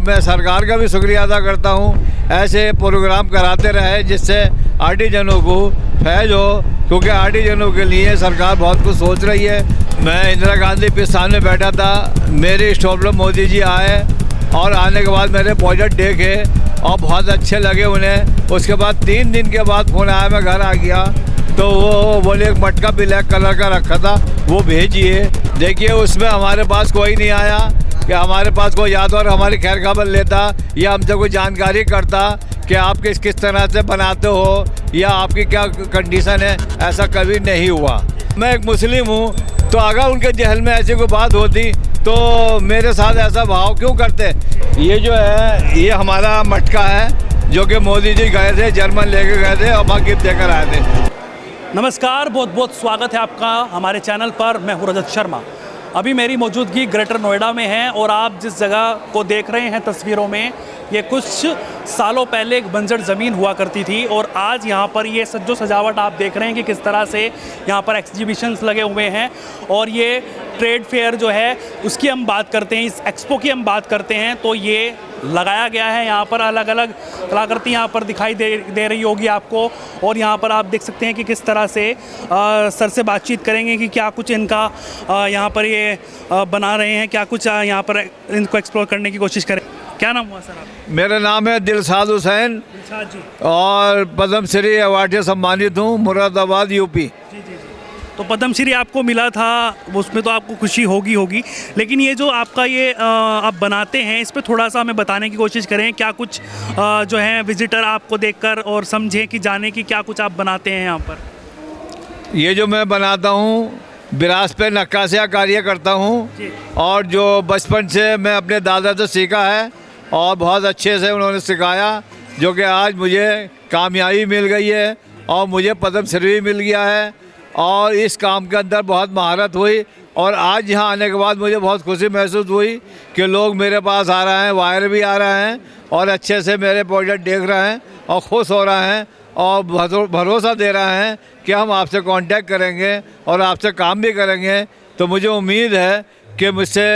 मैं सरकार का भी शुक्रिया अदा करता हूँ, ऐसे प्रोग्राम कराते रहे जिससे आर्टिजनों को फैज हो, क्योंकि आर्टिजनों के लिए सरकार बहुत कुछ सोच रही है। मैं इंदिरा गांधी के सामने बैठा था, मेरे स्टॉप पर मोदी जी आए और आने के बाद मेरे प्रोजेक्ट देखे और बहुत अच्छे लगे उन्हें। उसके बाद 3 दिन के बाद फ़ोन आया, मैं घर आ गया तो वो बोले एक मटका ब्लैक कलर का रखा था वो भेजिए। देखिए उसमें हमारे पास कोई नहीं आया कि हमारे पास कोई याद और हमारी खैर खबर लेता या हमसे कोई जानकारी करता कि आप किस तरह से बनाते हो या आपकी क्या कंडीशन है, ऐसा कभी नहीं हुआ। मैं एक मुस्लिम हूँ, तो अगर उनके जहल में ऐसी कोई बात होती तो मेरे साथ ऐसा भाव क्यों करते। ये जो है ये हमारा मटका है जो कि मोदी जी गए थे, जर्मन लेके गए थे और वहाँ गिफ्ट देकर आए थे। नमस्कार, बहुत बहुत स्वागत है आपका हमारे चैनल पर। मैं हूं रजत शर्मा। अभी मेरी मौजूदगी ग्रेटर नोएडा में है और आप जिस जगह को देख रहे हैं तस्वीरों में, ये कुछ सालों पहले एक बंजर ज़मीन हुआ करती थी और आज यहाँ पर ये सज्जो सजावट आप देख रहे हैं कि किस तरह से यहाँ पर एग्जीबिशंस लगे हुए हैं। और ये ट्रेड फेयर जो है उसकी हम बात करते हैं, इस एक्सपो की हम बात करते हैं, तो ये लगाया गया है। यहाँ पर अलग अलग कलाकृति यहाँ पर दिखाई दे रही होगी आपको। और यहाँ पर आप देख सकते हैं कि किस तरह से सर से बातचीत करेंगे कि क्या कुछ इनका यहाँ पर ये बना रहे हैं, क्या कुछ यहाँ पर इनको एक्सप्लोर करने की कोशिश करें। क्या नाम हुआ सर आप? मेरा नाम है दिलशाद हुसैन जी। और पद्म श्री अवार्ड से सम्मानित हूँ, मुरादाबाद यूपी। जी। तो पद्म श्री आपको मिला था, उसमें तो आपको खुशी होगी, लेकिन ये जो आपका ये आप बनाते हैं, इस पे थोड़ा सा हमें बताने की कोशिश करें। क्या कुछ जो है विजिटर आपको देखकर और समझें कि जाने की क्या कुछ आप बनाते हैं यहाँ पर। ये जो मैं बनाता हूँ विरासत पे नक्काशियाँ कार्य करता हूँ और जो बचपन से मैं अपने दादा से सीखा है और बहुत अच्छे से उन्होंने सिखाया, जो कि आज मुझे कामयाबी मिल गई है और मुझे पद्म श्री मिल गया है और इस काम के अंदर बहुत महारत हुई। और आज यहाँ आने के बाद मुझे बहुत खुशी महसूस हुई कि लोग मेरे पास आ रहे हैं, वायर भी आ रहे हैं और अच्छे से मेरे प्रोजेक्ट देख रहे हैं और खुश हो रहे हैं और भरोसा दे रहे हैं कि हम आपसे कांटेक्ट करेंगे और आपसे काम भी करेंगे। तो मुझे उम्मीद है कि मुझसे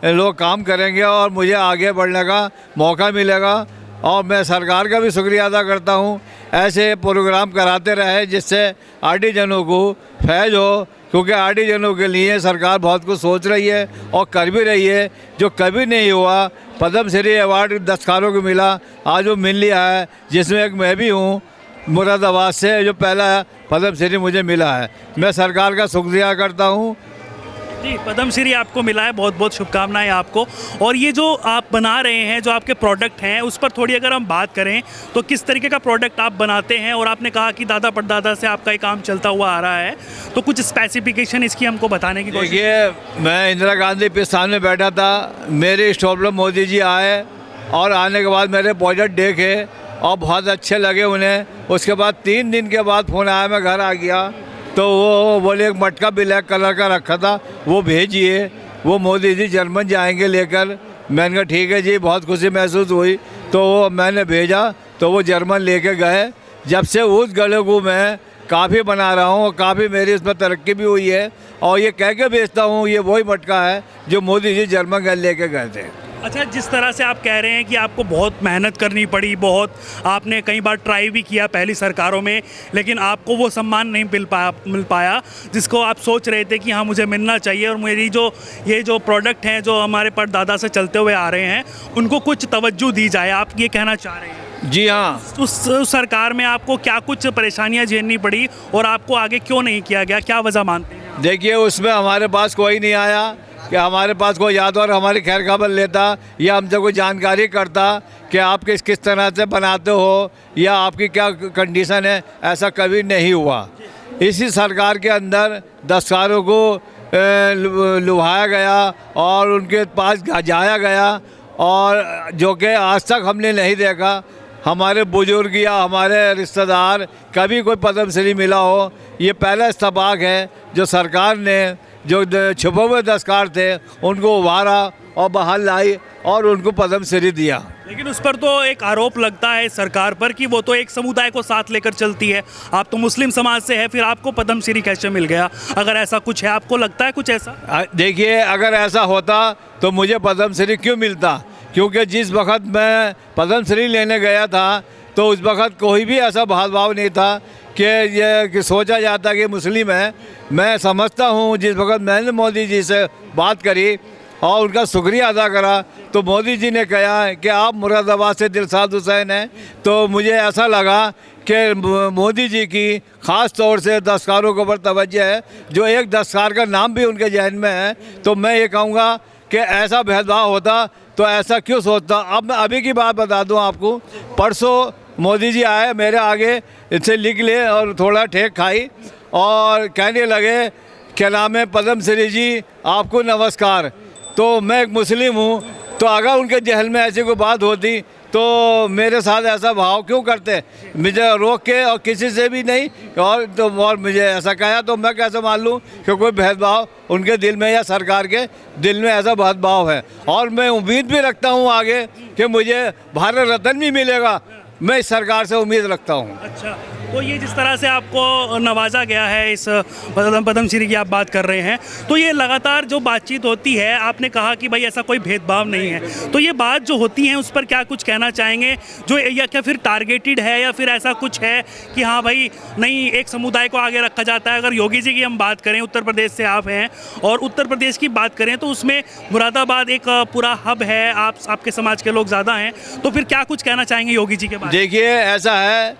लोग काम करेंगे और मुझे आगे बढ़ने का मौका मिलेगा। और मैं सरकार का भी शुक्रिया अदा करता हूँ, ऐसे प्रोग्राम कराते रहे जिससे आर्टिजनों को फैज हो, क्योंकि आर्टिजनों के लिए सरकार बहुत कुछ सोच रही है और कर भी रही है, जो कभी नहीं हुआ। पद्म श्री अवार्ड दस्तकारों को मिला, आज वो मिल लिया है, जिसमें एक मैं भी हूँ मुरादाबाद से, जो पहला पद्म श्री मुझे मिला है। मैं सरकार का शुक्रिया करता हूँ। जी, पद्म श्री आपको मिला है, बहुत बहुत शुभकामनाएं आपको। और ये जो आप बना रहे हैं, जो आपके प्रोडक्ट हैं, उस पर थोड़ी अगर हम बात करें तो किस तरीके का प्रोडक्ट आप बनाते हैं। और आपने कहा कि दादा परदादा से आपका ये काम चलता हुआ आ रहा है, तो कुछ स्पेसिफिकेशन इसकी हमको बताने की कोशिश। देखिए मैं इंदिरा गांधी के सामने बैठा था, मेरे स्टॉप पर मोदी जी आए और आने के बाद मेरे प्रोजेक्ट देखे और बहुत अच्छे लगे उन्हें। उसके बाद 3 दिन के बाद फ़ोन आया, मैं घर आ गया तो वो बोले एक मटका ब्लैक कलर का रखा था वो भेजिए, वो मोदी जी जर्मन जाएंगे लेकर। मैंने कहा ठीक है जी, बहुत खुशी महसूस हुई। तो वो मैंने भेजा तो वो जर्मन लेके गए। जब से उस गले को मैं काफ़ी बना रहा हूँ और काफ़ी मेरी इसमें तरक्की भी हुई है और ये कह के बेचता हूँ ये वही मटका है जो मोदी जी जर्मन गए लेके गए थे। अच्छा, जिस तरह से आप कह रहे हैं कि आपको बहुत मेहनत करनी पड़ी, बहुत आपने कई बार ट्राई भी किया पहली सरकारों में, लेकिन आपको वो सम्मान नहीं मिल पाया जिसको आप सोच रहे थे कि हाँ मुझे मिलना चाहिए और मेरी ये जो प्रोडक्ट हैं जो हमारे परदादा से चलते हुए आ रहे हैं उनको कुछ तवज्जो दी जाए, आप ये कहना चाह रहे हैं? जी हाँ। उस सरकार में आपको क्या कुछ परेशानियाँ झेलनी पड़ी और आपको आगे क्यों नहीं किया गया, क्या वजह मानते हैं? देखिए उसमें हमारे पास कोई नहीं आया कि हमारे पास कोई याद और हमारी खैर खबर लेता या हमसे कोई जानकारी करता कि आप किस तरह से बनाते हो या आपकी क्या कंडीशन है, ऐसा कभी नहीं हुआ। इसी सरकार के अंदर दस्तकारों को लुभाया गया और उनके पास जाया गया और जो कि आज तक हमने नहीं देखा। हमारे बुजुर्ग या हमारे रिश्तेदार कभी कोई पद्म श्री मिला हो, ये पहला इत्तेफाक है जो सरकार ने जो छुपे हुए दस्तकार थे उनको उभारा और बाहर लाई और उनको पद्म श्री दिया। लेकिन उस पर तो एक आरोप लगता है सरकार पर कि वो तो एक समुदाय को साथ लेकर चलती है। आप तो मुस्लिम समाज से है, फिर आपको पद्म श्री कैसे मिल गया? अगर ऐसा कुछ है, आपको लगता है कुछ ऐसा? देखिए अगर ऐसा होता तो मुझे पद्म श्री क्यों मिलता, क्योंकि जिस वक्त मैं पद्म श्री लेने गया था तो उस वक्त कोई भी ऐसा भेदभाव नहीं था कि सोचा जाता कि मुस्लिम है। मैं समझता हूँ जिस वक्त मैंने मोदी जी से बात करी और उनका शुक्रिया अदा करा तो मोदी जी ने कहा कि आप मुरादाबाद से दिलशाद हुसैन हैं, तो मुझे ऐसा लगा कि मोदी जी की ख़ास तौर से दस्तकारों के ऊपर तवज्जो है, जो एक दस्तकार का नाम भी उनके जहन में है। तो मैं ये कहूँगा कि ऐसा भेदभाव होता तो ऐसा क्यों सोचता। अब मैं अभी की बात बता दूँ आपको, परसों मोदी जी आए मेरे आगे, इनसे लिख ले और थोड़ा ठेक खाई और कहने लगे क्या नाम है पद्म श्री जी आपको नमस्कार। तो मैं एक मुस्लिम हूँ, तो अगर उनके जहन में ऐसी कोई बात होती तो मेरे साथ ऐसा भाव क्यों करते, मुझे रोक के और किसी से भी नहीं और मुझे ऐसा कहा तो मैं कैसे मान लूँ कि कोई भेदभाव उनके दिल में या सरकार के दिल में ऐसा भेदभाव है। और मैं उम्मीद भी रखता हूँ आगे कि मुझे भारत रत्न भी मिलेगा, मैं इस सरकार से उम्मीद रखता हूँ। अच्छा, तो ये जिस तरह से आपको नवाजा गया है, इस पद्म श्री की आप बात कर रहे हैं, तो ये लगातार जो बातचीत होती है, आपने कहा कि भाई ऐसा कोई भेदभाव नहीं है, तो ये बात जो होती है उस पर क्या कुछ कहना चाहेंगे, जो या क्या फिर टारगेटेड है या फिर ऐसा कुछ है कि हाँ भाई नहीं एक समुदाय को आगे रखा जाता है। अगर योगी जी की हम बात करें, उत्तर प्रदेश से आप हैं और उत्तर प्रदेश की बात करें तो उसमें मुरादाबाद एक पूरा हब है, आपके समाज के लोग ज़्यादा हैं, तो फिर क्या कुछ कहना चाहेंगे योगी जी के बारे में? देखिए ऐसा है,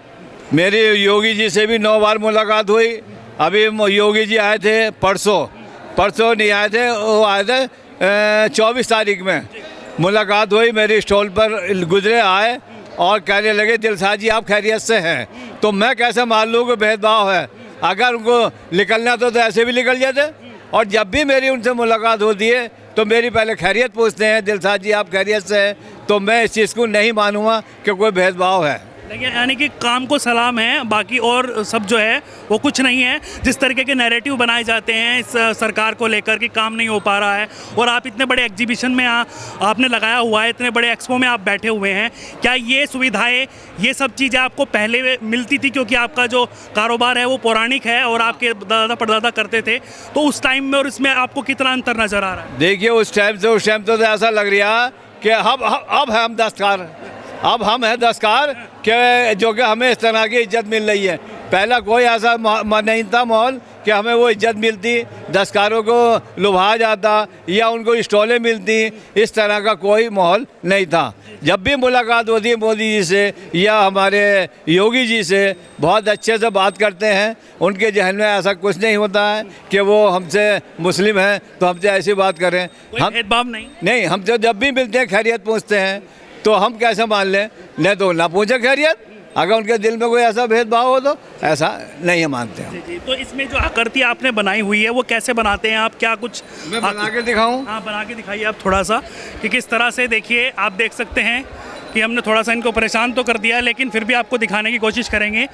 मेरी योगी जी से भी 9 बार मुलाकात हुई। अभी योगी जी आए थे परसों नहीं आए थे, वो आए थे 24 तारीख में मुलाकात हुई, मेरी स्टॉल पर गुजरे आए और कहने लगे दिलशाद जी आप खैरियत से हैं। तो मैं कैसे मान लूँ कि भेदभाव है, अगर उनको निकलना तो ऐसे भी निकल जाते। और जब भी मेरी उनसे मुलाकात होती है तो मेरी पहले खैरियत पूछते हैं, दिलशाद जी आप खैरियत से हैं, तो मैं इस चीज़ को नहीं मानूंगा कि कोई भेदभाव है। देखिए यानी कि काम को सलाम है, बाकी और सब जो है वो कुछ नहीं है। जिस तरीके के नैरेटिव बनाए जाते हैं इस सरकार को लेकर कि काम नहीं हो पा रहा है, और आप इतने बड़े एग्जीबिशन में आपने लगाया हुआ है, इतने बड़े एक्सपो में आप बैठे हुए हैं, क्या ये सुविधाएं ये सब चीज़ें आपको पहले मिलती थी क्योंकि आपका जो कारोबार है वो पौराणिक है और आपके दादा परदादा करते थे, तो उस टाइम में और इसमें आपको कितना अंतर नज़र आ रहा है? देखिए उस टाइम तो ऐसा लग रहा कि अब है हम दस्तकार, अब हम हैं दस्तकार कि जो कि हमें इस तरह की इज्जत मिल रही है। पहला कोई ऐसा नहीं था माहौल कि हमें वो इज्जत मिलती, दस्तकारों को लुभाया जाता या उनको स्टॉलें मिलती, इस तरह का कोई माहौल नहीं था। जब भी मुलाकात होती है मोदी जी से या हमारे योगी जी से, बहुत अच्छे से बात करते हैं। उनके जहन में ऐसा कुछ नहीं होता है कि वो हमसे मुस्लिम हैं तो हमसे ऐसी बात करें। हम भेदभाव नहीं, हमसे जब भी मिलते हैं खैरियत पूछते हैं, तो हम कैसे मान लें, नहीं तो ना पूछे खैरियत। अगर उनके दिल में कोई ऐसा भेदभाव हो तो ऐसा नहीं मानते हैं। जी, तो इसमें जो आकृति आपने बनाई हुई है वो कैसे बनाते हैं आप, क्या कुछ मैं बना के दिखाऊं? हाँ बना के दिखाइए आप थोड़ा सा, कि किस तरह से। देखिए आप देख सकते हैं कि हमने थोड़ा सा इनको परेशान तो कर दिया, लेकिन फिर भी आपको दिखाने की कोशिश करेंगे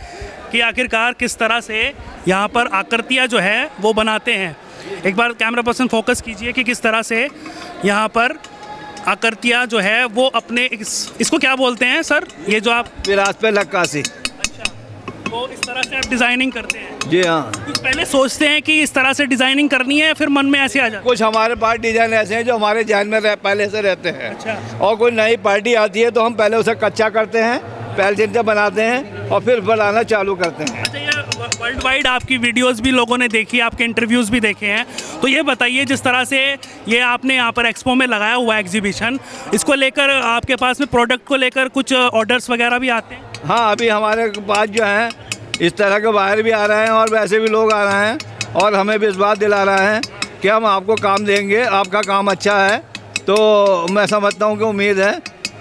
कि आखिरकार किस तरह से यहाँ पर आकृतियाँ जो है वो बनाते हैं। एक बार कैमरा पर्सन फोकस कीजिए कि किस तरह से यहाँ पर आकृतियाँ जो है वो अपने इसको क्या बोलते हैं सर, ये जो आप विरासत पे नक्काशी। अच्छा, तो इस तरह से आप डिज़ाइनिंग करते हैं? जी हाँ। कुछ पहले सोचते हैं कि इस तरह से डिज़ाइनिंग करनी है, फिर मन में ऐसे आ जाता है? कुछ हमारे पास डिजाइन ऐसे हैं जो हमारे जहन में पहले से रहते हैं। अच्छा। और कोई नई पार्टी आती है तो हम पहले उसे कच्चा करते हैं, पेंसिल से बनाते हैं और फिर बनाना चालू करते हैं। अच्छा, ये वर्ल्ड वाइड आपकी वीडियोस भी लोगों ने देखी, आपके इंटरव्यूज़ भी देखे हैं, तो ये बताइए जिस तरह से ये आपने यहाँ पर एक्सपो में लगाया हुआ है एग्जीबिशन, इसको लेकर आपके पास में प्रोडक्ट को लेकर कुछ ऑर्डर्स वगैरह भी आते हैं? हाँ, अभी हमारे पास जो है इस तरह के बाहर भी आ रहे हैं और वैसे भी लोग आ रहे हैं और हमें भी इस बात दिला रहे हैं कि हम आपको काम देंगे, आपका काम अच्छा है। तो मैं समझता हूँ कि उम्मीद है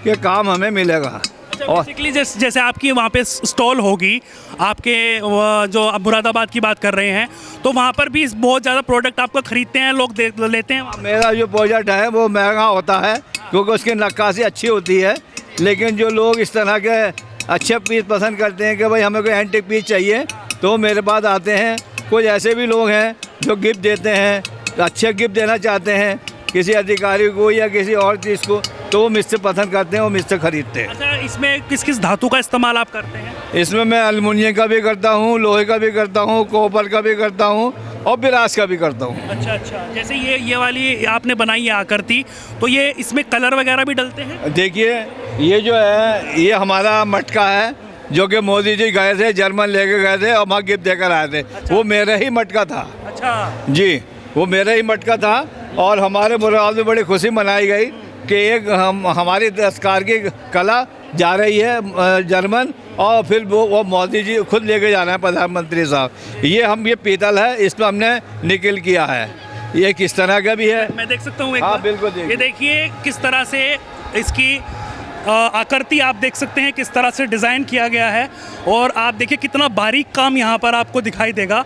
कि काम हमें मिलेगा। और बेसिकली जैसे आपकी वहाँ पे स्टॉल होगी, आपके जो आप मुरादाबाद की बात कर रहे हैं, तो वहाँ पर भी बहुत ज़्यादा प्रोडक्ट आपका ख़रीदते हैं लोग, लेते हैं? मेरा जो प्रोजेक्ट है वो महंगा होता है क्योंकि उसकी नक्काशी अच्छी होती है, लेकिन जो लोग इस तरह के अच्छे पीस पसंद करते हैं कि भाई हमें कोई एंटीक पीस चाहिए, तो मेरे पास आते हैं। कुछ ऐसे भी लोग हैं जो गिफ्ट देते हैं, अच्छे गिफ्ट देना चाहते हैं किसी अधिकारी को या किसी और चीज़ को, तो वो मुझसे पसंद करते हैं, वो मुझसे खरीदते हैं। अच्छा, इसमें किस किस धातु का इस्तेमाल आप करते हैं? इसमें मैं एल्युमिनियम का भी करता हूँ, लोहे का भी करता हूँ, कॉपर का भी करता हूँ और विरास का भी करता हूँ। अच्छा अच्छा, जैसे ये वाली आपने बनाई है आकृति, तो ये इसमें कलर वगैरह भी डलते हैं? देखिए ये जो है ये हमारा मटका है जो कि मोदी जी गए थे, जर्मन लेके गए थे और वहाँ गिफ्ट देकर आए थे। अच्छा। वो मेरा ही मटका था। अच्छा जी, वो मेरा ही मटका था और हमारे मुराद में बड़ी खुशी मनाई गई कि एक हमारी दस्तकार की कला जा रही है जर्मन, और फिर वो मोदी जी खुद लेके जाना है, प्रधानमंत्री साहब। ये पीतल है, इसमें हमने निकल किया है। ये किस तरह का भी है, मैं देख सकता हूँ एक हाँ बार? बिल्कुल देखिए। ये देखिए किस तरह से इसकी आकृति आप देख सकते हैं, किस तरह से डिज़ाइन किया गया है। और आप देखिए कितना बारीक काम यहाँ पर आपको दिखाई देगा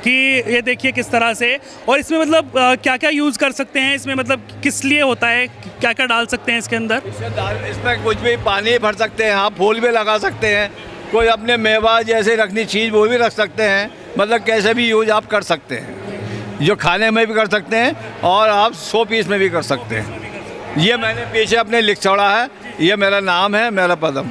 कि ये देखिए किस तरह से। और इसमें मतलब क्या क्या यूज़ कर सकते हैं इसमें, मतलब किस लिए होता है, क्या क्या डाल सकते हैं इसके अंदर? इसमें कुछ भी पानी भर सकते हैं, आप फूल भी लगा सकते हैं, कोई अपने मेवा जैसे रखनी चीज़ वो भी रख सकते हैं, मतलब कैसे भी यूज आप कर सकते हैं। जो खाने में भी कर सकते हैं और आप 100 पीस में भी कर सकते हैं। ये मैंने पीछे अपने लिख छोड़ा है, ये मेरा नाम है, मेरा पदम।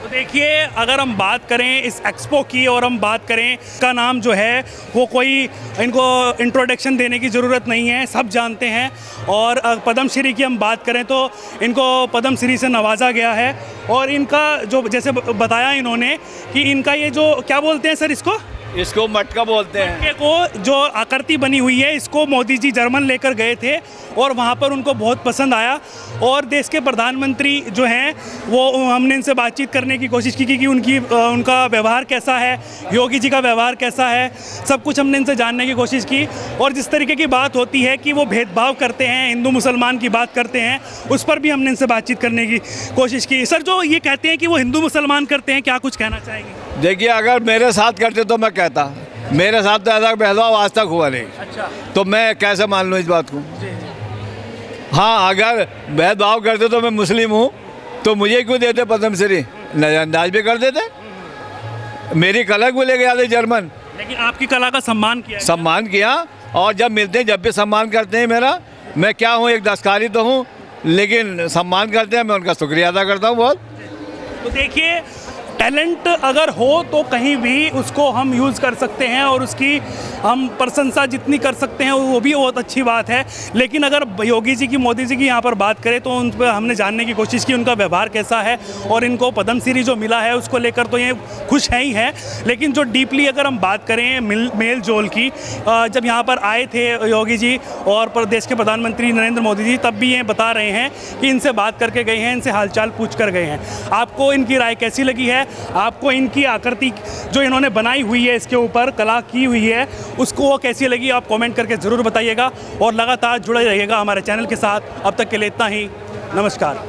तो देखिए अगर हम बात करें इस एक्सपो की और हम बात करें का नाम जो है वो कोई इनको इंट्रोडक्शन देने की ज़रूरत नहीं है, सब जानते हैं। और पद्म श्री की हम बात करें तो इनको पद्म श्री से नवाजा गया है। और इनका जो जैसे बताया इन्होंने कि इनका ये जो क्या बोलते हैं सर इसको मटका बोलते हैं। मटके को जो आकृति बनी हुई है इसको मोदी जी जर्मन लेकर गए थे और वहाँ पर उनको बहुत पसंद आया। और देश के प्रधानमंत्री जो हैं वो हमने इनसे बातचीत करने की कोशिश की कि उनका व्यवहार कैसा है, योगी जी का व्यवहार कैसा है, सब कुछ हमने इनसे जानने की कोशिश की। और जिस तरीके की बात होती है कि वो भेदभाव करते हैं, हिंदू मुसलमान की बात करते हैं, उस पर भी हमने इनसे बातचीत करने की कोशिश की। सर जो ये कहते हैं कि वो हिंदू मुसलमान करते हैं, क्या कुछ कहना चाहेंगे? देखिए अगर मेरे साथ करते तो मैं कहता, मेरे साथ तो ऐसा भेदभाव आज तक हुआ नहीं। अच्छा, तो मैं कैसे मान लूँ इस बात को? हाँ, अगर भेदभाव करते तो मैं मुस्लिम हूँ तो मुझे क्यों देते पद्मश्री? नजरअंदाज भी कर देते। मेरी कला को ले गया थे जर्मन, लेकिन आपकी कला का सम्मान किया है। सम्मान किया। और जब मिलते हैं जब भी सम्मान करते हैं मेरा। मैं क्या हूँ, एक दस्तकारी तो हूँ, लेकिन सम्मान करते हैं, मैं उनका शुक्रिया अदा करता हूँ बहुत। तो देखिए टैलेंट अगर हो तो कहीं भी उसको हम यूज़ कर सकते हैं और उसकी हम प्रशंसा जितनी कर सकते हैं वो भी बहुत अच्छी बात है। लेकिन अगर योगी जी की, मोदी जी की यहाँ पर बात करें तो उन पर हमने जानने की कोशिश की उनका व्यवहार कैसा है। और इनको पद्मश्री जो मिला है उसको लेकर तो ये खुश हैं ही हैं। लेकिन जो डीपली अगर हम बात करें मेल जोल की, जब यहाँ पर आए थे योगी जी और प्रदेश के प्रधानमंत्री नरेंद्र मोदी जी, तब भी ये बता रहे हैं कि इनसे बात करके गए हैं, इनसे हालचाल पूछ कर गए हैं। आपको इनकी राय कैसी लगी है? आपको इनकी आकृति जो इन्होंने बनाई हुई है, इसके ऊपर कला की हुई है, उसको वो कैसी लगी आप कमेंट करके ज़रूर बताइएगा। और लगातार जुड़े रहिएगा हमारे चैनल के साथ। अब तक के लिए इतना ही, नमस्कार।